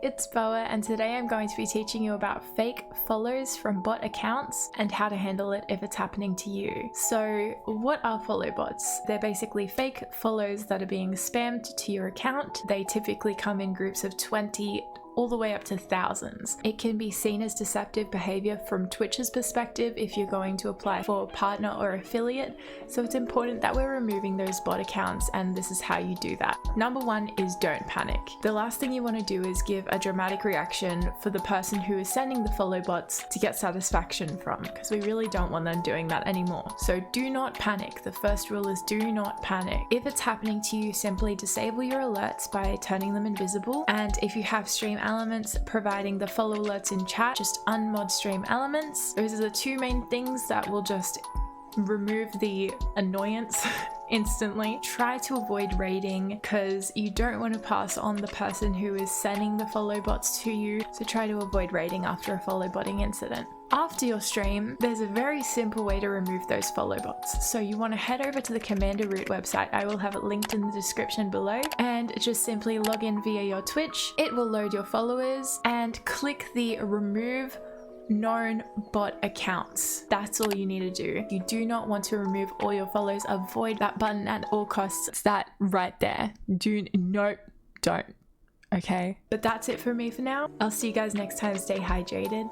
it's Boa, and today I'm going to be teaching you about fake follows from bot accounts and how to handle it if it's happening to you. So what are followbots? They're basically fake follows that are being spammed to your account. They typically come in groups of 20 all the way up to thousands. It can be seen as deceptive behavior from Twitch's perspective if you're going to apply for a partner or affiliate, so it's important that we're removing those bot accounts, and this is how you do that. Number one is don't panic. The last thing you want to do is give a dramatic reaction for the person who is sending the follow bots to get satisfaction from, because we really don't want them doing that anymore. So do not panic. The first rule is do not panic. If it's happening to you, simply disable your alerts by turning them invisible, and if you have streamlelements providing the follow alerts in chat, just unmod streamlelements. Those are the two main things that will just remove the annoyance instantly. Try to avoid raiding because you don't want to pass on the person who is sending the follow bots to you, so try to avoid raiding after a follow botting incident. After your stream, there's a very simple way to remove those follow bots. So you want to head over to the CommanderRoot website. I will have it linked in the description below, and just simply log in via your Twitch. It will load your followers and click the remove known bot accounts. That's all you need to do. You do not want to remove all your follows. Avoid that button at all costs. It's that right there. Don't. Okay, but that's it for me for now. I'll see you guys next time. Stay hydrated.